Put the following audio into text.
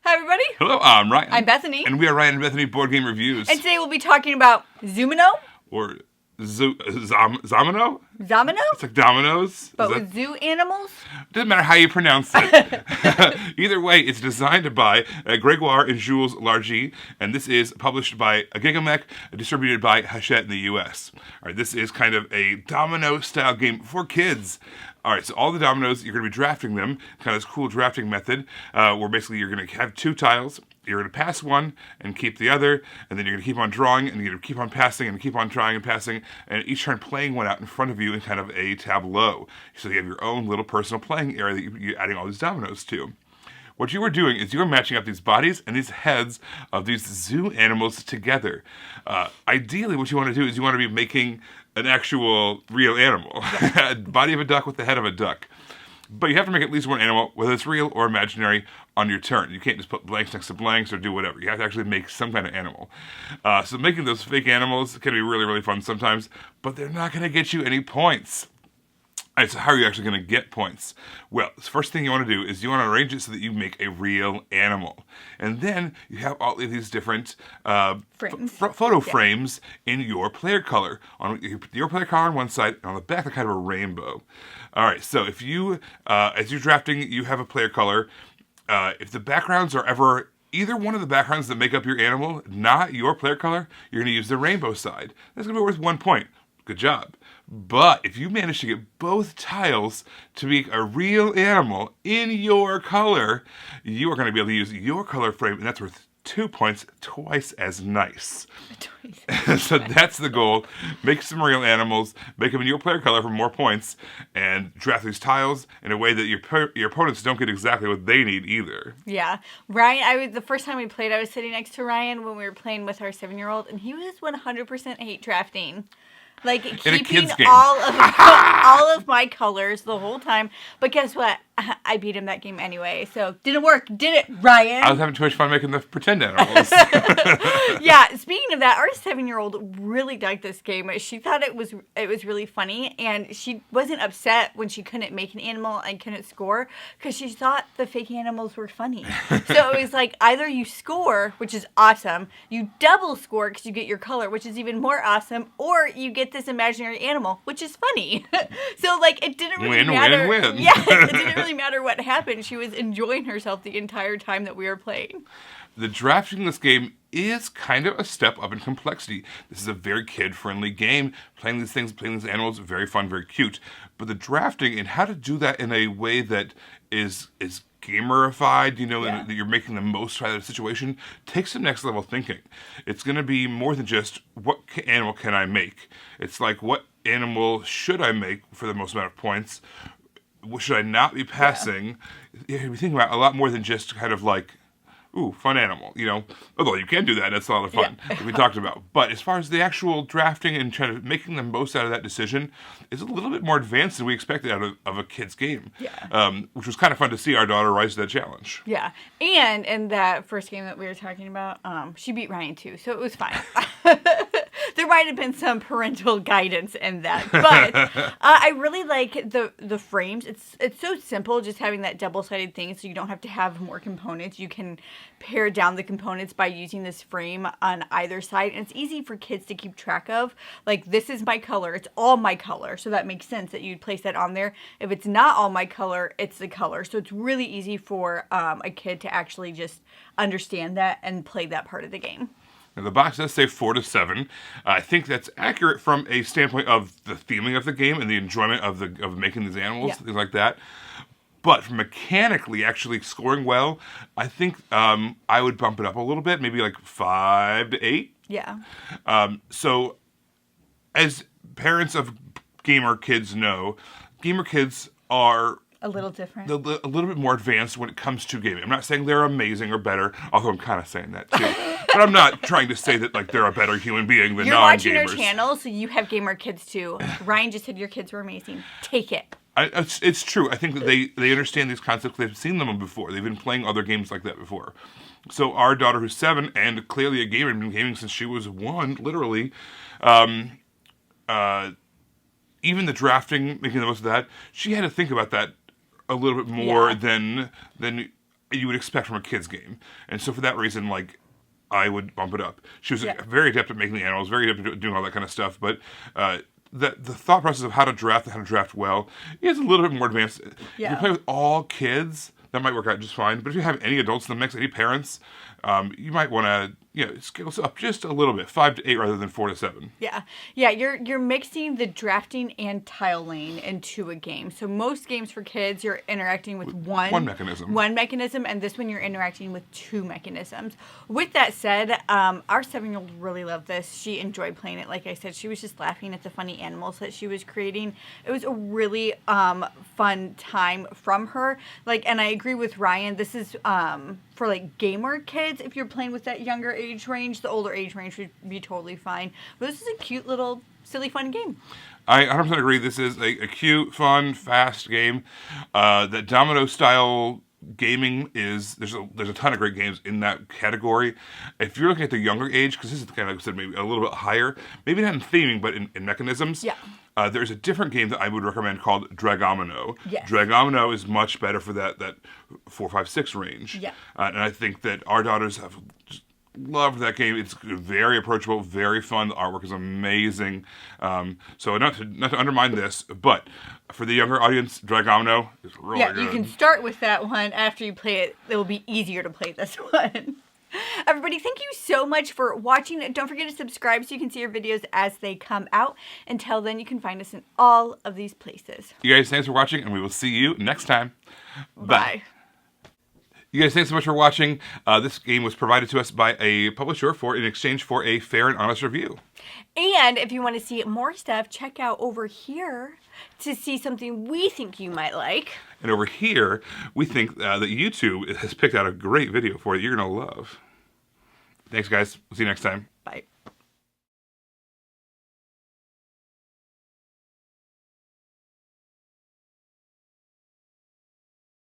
Hi, everybody. Hello, I'm Ryan. I'm Bethany. And we are Ryan and Bethany Board Game Reviews. And today we'll be talking about Zoomino. Or Zoomino? Zoomino? It's like Domino's. But with zoo animals? Doesn't matter how you pronounce it. Either way, it's designed by Gregoire and Jules Largy, and this is published by Gigamic, distributed by Hachette in the U.S. All right, this is kind of a domino-style game for kids. All right, so all the dominoes, you're going to be drafting them, kind of this cool drafting method, where basically you're going to have two tiles, you're going to pass one and keep the other, and then you're going to keep on drawing, and you're going to keep on passing, and keep on trying and passing, and each turn playing one out in front of you in kind of a tableau. So you have your own little personal playing area that you're adding all these dominoes to. What you are doing is you are matching up these bodies and these heads of these zoo animals together. Ideally, what you want to do is you want to be making an actual real animal. A body of a duck with the head of a duck. But you have to make at least one animal, whether it's real or imaginary, on your turn. You can't just put blanks next to blanks or do whatever. You have to actually make some kind of animal. So making those fake animals can be really, really fun sometimes, but they're not going to get you any points. All right, so how are you actually going to get points? Well, the first thing you want to do is you want to arrange it so that you make a real animal. And then you have all of these different photo frames in your player color. On your player color on one side, and on the back, they're kind of a rainbow. All right, so if you, as you're drafting, you have a player color. If the backgrounds are ever either one of the backgrounds that make up your animal, not your player color, you're going to use the rainbow side. That's going to be worth 1 point. Good job. But if you manage to get both tiles to make a real animal in your color, you are going to be able to use your color frame, and that's worth 2 points, twice as nice. So that's the goal. Make some real animals, make them in your player color for more points, and draft these tiles in a way that your opponents don't get exactly what they need either. Yeah. Ryan, the first time we played, I was sitting next to Ryan when we were playing with our 7-year-old, and he was 100% hate drafting. Like, keeping all of my colors the whole time. But guess what? I beat him that game anyway. So, didn't work. Did it, Ryan? I was having too much fun making the pretend animals. Yeah, speaking of that, our 7-year-old really liked this game. She thought it was really funny. And she wasn't upset when she couldn't make an animal and couldn't score. Because she thought the fake animals were funny. So, it was like, either you score, which is awesome. You double score because you get your color, which is even more awesome. Or you get this imaginary animal, which is funny. So, like, it didn't really matter. Win. Yeah, it didn't really matter what happened. She was enjoying herself the entire time that we were playing. The drafting in this game is kind of a step up in complexity. This is a very kid-friendly game. Playing these things, playing these animals, very fun, very cute. But the drafting and how to do that in a way that is gamerified, and that you're making the most out of the situation, takes some next level thinking. It's going to be more than just, what animal can I make? It's like, what animal should I make for the most amount of points? What should I not be passing? You're thinking about a lot more than just kind of like, ooh, fun animal, Although you can do that, that's a lot of fun, that we talked about. But as far as the actual drafting and trying to making the most out of that decision is a little bit more advanced than we expected out of a kid's game. Yeah. Which was kind of fun to see our daughter rise to that challenge. Yeah. And in that first game that we were talking about, she beat Ryan too, so it was fine. There might have been some parental guidance in that, but I really like the frames. It's so simple, just having that double-sided thing, so you don't have to have more components. You can pare down the components by using this frame on either side, and it's easy for kids to keep track of. Like, this is my color. It's all my color, so that makes sense that you'd place that on there. If it's not all my color, it's the color. So it's really easy for a kid to actually just understand that and play that part of the game. Now, the box does say 4 to 7. I think that's accurate from a standpoint of the theming of the game and the enjoyment of making these animals, things like that. But mechanically, actually scoring well, I think I would bump it up a little bit, maybe like 5 to 8. Yeah. So, as parents of gamer kids know, gamer kids are a little different. A little bit more advanced when it comes to gaming. I'm not saying they're amazing or better, although I'm kind of saying that too. But I'm not trying to say that like they're a better human being than non-gamers. You're watching our channel, so you have gamer kids too. Ryan just said your kids were amazing. Take it. It's true. I think that they understand these concepts. They've seen them before. They've been playing other games like that before. So our daughter, who's 7 and clearly a gamer, been gaming since she was 1, literally. Even the drafting, making the most of that, she had to think about that a little bit more than you would expect from a kid's game. And so for that reason, like, I would bump it up. She was Yeah. very adept at making the animals, very adept at doing all that kind of stuff, but the thought process of how to draft and how to draft well is a little bit more advanced. If Yeah. you play with all kids, that might work out just fine. But if you have any adults in the mix, any parents, you might want to scale this up just a little bit, 5 to 8 rather than 4 to 7. Yeah, you're mixing the drafting and tile lane into a game. So most games for kids, you're interacting with one mechanism, and this one you're interacting with 2 mechanisms. With that said, our 7-year-old really loved this. She enjoyed playing it. Like I said, she was just laughing at the funny animals that she was creating. It was a really fun time from her. Like, and I agree with Ryan. This is for like gamer kids. If you're playing with that younger age range, the older age range would be totally fine. But this is a cute little silly fun game. I 100% agree. This is a cute, fun, fast game. That domino style gaming is there's a ton of great games in that category. If you're looking at the younger age, because this is kind of, like I said, maybe a little bit higher, maybe not in theming, but in mechanisms. Yeah. There's a different game that I would recommend called Dragomino. Yes. Dragomino is much better for that 4, 5, 6 range. Yeah. And I think that our daughters have just loved that game. It's very approachable, very fun. The artwork is amazing. So not to undermine this, but for the younger audience, Dragomino is really good. Yeah, you can start with that one. After you play it, it will be easier to play this one. Everybody, thank you so much for watching. Don't forget to subscribe so you can see our videos as they come out. Until then, you can find us in all of these places. You guys, thanks for watching, and we will see you next time. Bye. You guys, thanks so much for watching. This game was provided to us by a publisher in exchange for a fair and honest review. And if you want to see more stuff, check out over here to see something we think you might like. And over here, we think that YouTube has picked out a great video for you you're going to love. Thanks, guys. We'll see you next time. Bye.